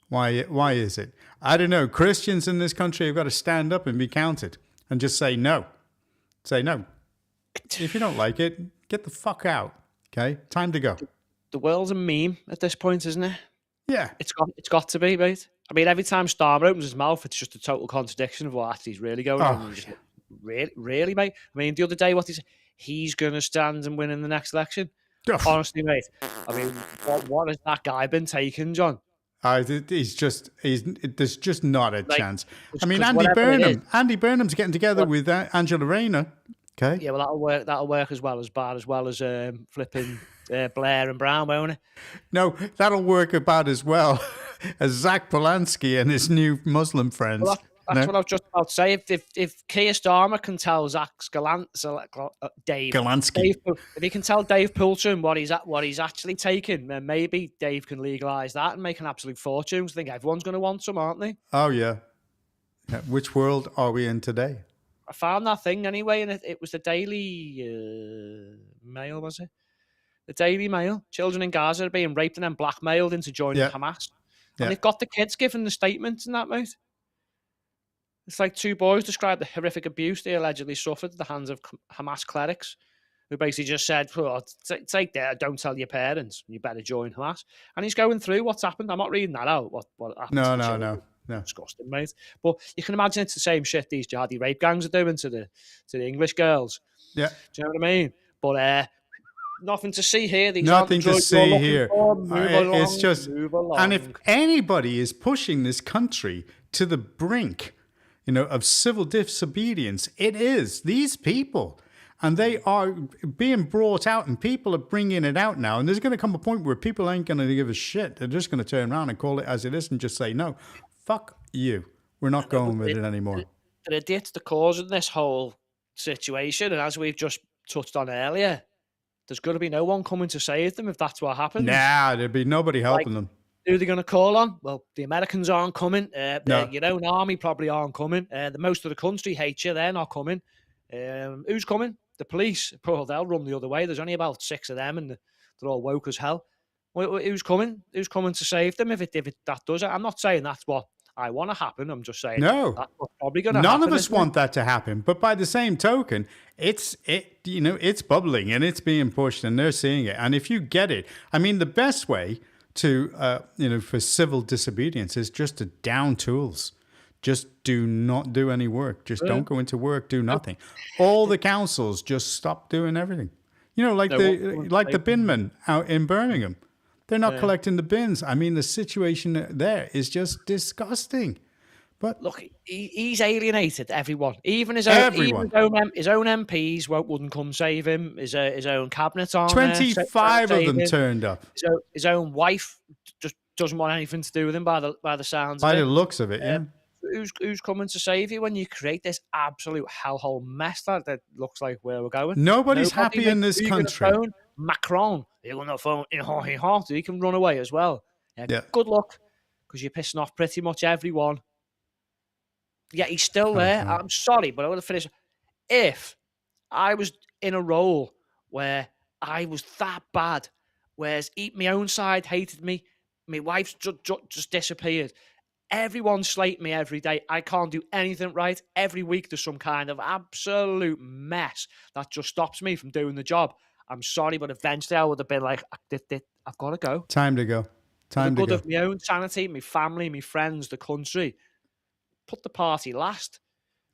Why is it? I don't know. Christians in this country have got to stand up and be counted and just say no. Say no. If you don't like it, get the fuck out. Okay? Time to go. The world's a meme at this point, isn't it? Yeah. It's got to be, mate. I mean, every time Starmer opens his mouth, it's just a total contradiction of what actually is really going on. Really, mate? I mean, the other day, what he said, he's going to stand and win in the next election. Honestly, mate. I mean, what has that guy been taking, John? There's just not a chance. I mean, 'cause Andy whatever it is- Burnham's getting together with Angela Rayner. Okay. Yeah, well, that'll work as well as flipping Blair and Brown, won't it? No, that'll work about as well as Zach Polanski and his new Muslim friends. Well, that's what I was just about to say. If Keir Starmer can tell Dave Galansky, if he can tell Dave Poulton what he's actually taking, then maybe Dave can legalise that and make an absolute fortune. I think everyone's going to want some, aren't they? Oh yeah. Which world are we in today? I found that thing anyway, and it was the Daily Mail, was it? The Daily Mail. Children in Gaza are being raped and then blackmailed into joining Hamas. And they've got the kids giving the statements and that, mate. It's like two boys described the horrific abuse they allegedly suffered at the hands of Hamas clerics, who basically just said, take that, don't tell your parents, you better join Hamas. And he's going through what's happened. I'm not reading that out, what happened. No. Disgusting, mate. But you can imagine it's the same shit these jihadi rape gangs are doing to the English girls. Yeah. Do you know what I mean? But nothing to see here. These Nothing to see here. It's just, and if anybody is pushing this country to the brink, of civil disobedience, it is these people. And they are being brought out, and people are bringing it out now. And there's going to come a point where people ain't going to give a shit. They're just going to turn around and call it as it is and just say, no, fuck you. We're not going with it anymore. The idiots, the cause of this whole situation, and as we've just touched on earlier, there's going to be no one coming to save them if that's what happens. Nah, there'd be nobody helping them. Who are they going to call on? Well, the Americans aren't coming. No. Your own army probably aren't coming. The most of the country hates you. They're not coming. Who's coming? The police. Oh, they'll run the other way. There's only about 6 of them, and they're all woke as hell. Who's coming? Who's coming to save them if that does it? I'm not saying that's what I want to happen. I'm just saying no. That's what's probably going to happen. None of us want that to happen. But by the same token, it's bubbling and it's being pushed, and they're seeing it. And if you get it, I mean, the best way to for civil disobedience is just to down tools. Just do not do any work. Just don't go into work. Do nothing. All the councils just stop doing everything. Like the binmen out in Birmingham. They're not collecting the bins. I mean, the situation there is just disgusting. But look, he's alienated everyone. Even his own MPs wouldn't come save him. His own cabinet on 25 of them turned up. His own wife just doesn't want anything to do with him by the sounds. By the looks of it, yeah. Who's coming to save you when you create this absolute hellhole mess that looks like where we're going? Nobody's happy in this country. Macron, you're going to phone he can run away as well. Yeah. Good luck, because you're pissing off pretty much everyone. Yeah, he's still there. I'm sorry, but I want to finish. If I was in a role where I was that bad, whereas my own side hated me, my wife's just disappeared. Everyone's slating me every day. I can't do anything right. Every week there's some kind of absolute mess that just stops me from doing the job. I'm sorry, but eventually I would have been like, I've got to go. Time to go. Time to go. For the good of my own sanity, my family, my friends, the country. Put the party last.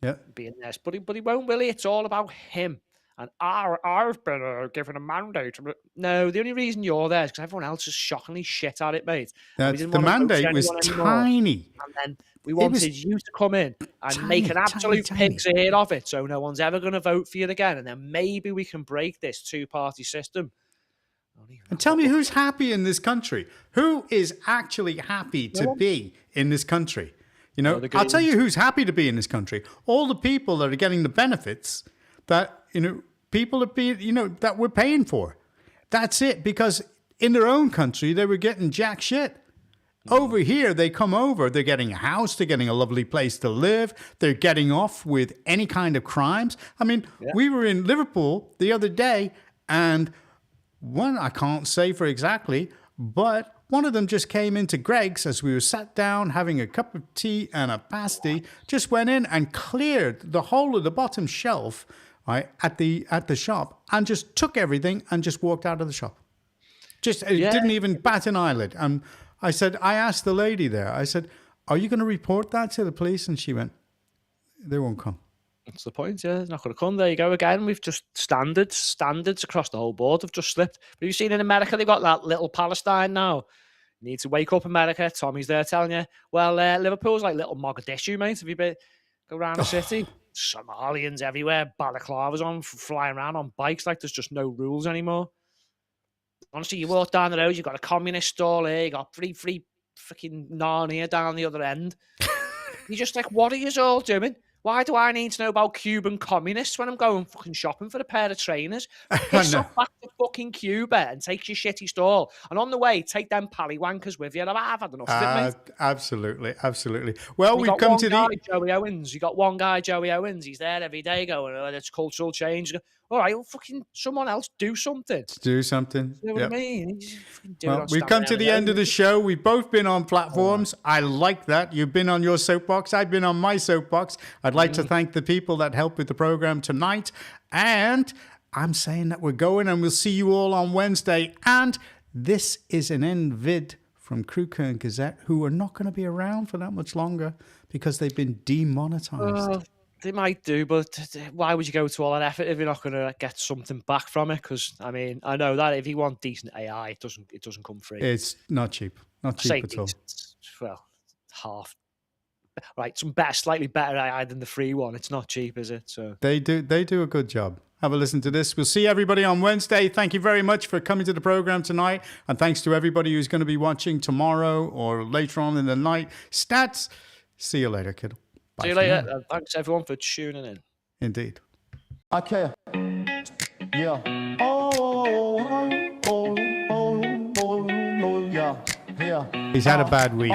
Yeah. Being this. But he won't, will he? It's all about him. And I've been given a mandate. No, the only reason you're there is because everyone else is shockingly shit at it, mate. The mandate was tiny. And then we wanted you to come in and make an absolute pig's ear of it, so no one's ever going to vote for you again. And then maybe we can break this two-party system. And tell me who's happy in this country? Who is actually happy to be in this country? I'll tell you who's happy to be in this country. All the people that are getting the benefits that, people are being, that we're paying for. That's it. Because in their own country, they were getting jack shit. Over here, they come over, they're getting a house, they're getting a lovely place to live, they're getting off with any kind of crimes. I mean, we were in Liverpool the other day, and one, I can't say for exactly, but one of them just came into Greg's as we were sat down having a cup of tea and a pasty, just went in and cleared the whole of the bottom shelf at the shop and just took everything and just walked out of the shop. Didn't even bat an eyelid. I asked the lady there, I said, are you going to report that to the police? And she went, they won't come. That's the point, yeah. It's not going to come. There you go again. We've just standards across the whole board have just slipped. But you've seen in America, they've got that little Palestine now. You need to wake up, America. Tommy's there telling you, well, Liverpool's like little Mogadishu, mate. Have you been go around the city? Somalians everywhere, balaclavas on, flying around on bikes like there's just no rules anymore. Honestly, you walk down the road, you've got a communist stall here, you got free freaking naan here down the other end. You're just like, what are you all doing? Why do I need to know about Cuban communists when I'm going fucking shopping for a pair of trainers? Piss off back to fucking Cuba and take your shitty stall. And on the way, take them pally-wankers with you. I've had enough of it, mate. Absolutely. Well, we've come to Joey Owens. You got one guy, Joey Owens. He's there every day going, oh, it's cultural change. All right, well, fucking someone else do something. Do something. You know what I mean? Well, we've come to the end of the show. We've both been on platforms. I like that. You've been on your soapbox. I've been on my soapbox. I'd like to thank the people that helped with the program tonight. And I'm saying that we're going, and we'll see you all on Wednesday. And this is an end vid from Crew Kern Gazette, who are not going to be around for that much longer because they've been demonetized. They might do, but why would you go to all that effort if you're not going to get something back from it? Because I mean, I know that if you want decent AI, it doesn't come free. It's not cheap, not cheap at all. Well, half. Right, some slightly better AI than the free one. It's not cheap, is it? So they do a good job. Have a listen to this. We'll see everybody on Wednesday. Thank you very much for coming to the program tonight, and thanks to everybody who's going to be watching tomorrow or later on in the night. Stats. See you later, kid. Bye. See you later. Thanks everyone for tuning in. Indeed. Okay. Yeah. Yeah. He's had a bad week.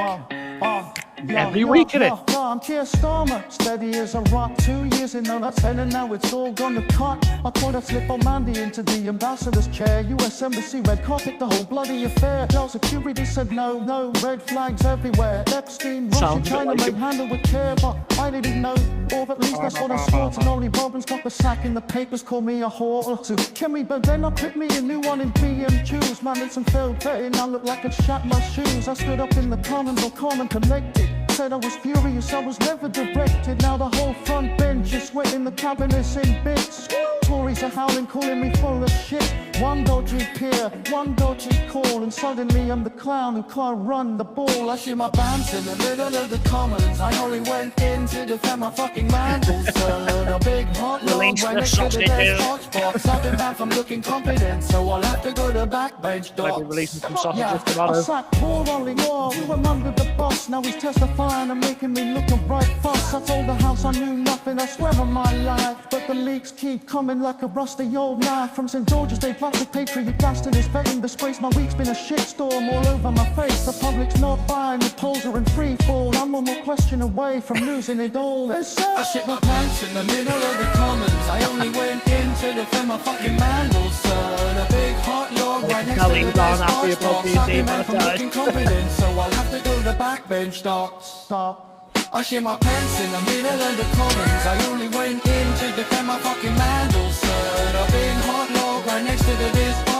Every week, innit? I'm Keir Starmer, steady as a rock. 2 years in on a 10 and now it's all gonna cut. I thought I'd slip on Mandy into the ambassador's chair. US Embassy, red carpet, the whole bloody affair. Girl security said no, red flags everywhere. Epstein, Russia, China may handle with care, but I didn't know. Or at least that's what I thought. And only Robin's got the sack in the papers, call me a whore or two. Kimmy, but then I put me a new one in BM2s. Man, it's some failed betting, I look like I'd shat my shoes. I stood up in the commons, all calm and collected. Said I was furious, I was never directed. Now the whole front bench is sweating, the cabinet's in bits. Tories are howling, calling me full of shit. One dodgy peer, one dodgy call, and suddenly I'm the clown who can't run the ball. I see my pants in the middle of the commons. I only went in to defend my fucking mandals. A big hot log right next to the desk box. I've been back from looking confident, so I'll have to go to backbench dogs. I sat poor Ollie Moore, we were under the boss. Now he's testifying and making me look a bright fuss. I told the house I knew nothing, I swear on my life. But the leaks keep coming like a rusty old knife. From St. George's Day, plus the patriot bastard is betting disgrace. My week's been a shitstorm all over my face. The public's not buying, the polls are in free fall. I'm one more question away from losing it all. I shit my pants in the middle of the commons. I only went in to defend my fucking mandals, son. A big hot log right next to the desk box. I've been back from looking confident, so I'll have to go to backbench dogs. I shit my pants in the middle of the commons. I only went in to defend my fucking mandals, son. A big hot log right next to the disc.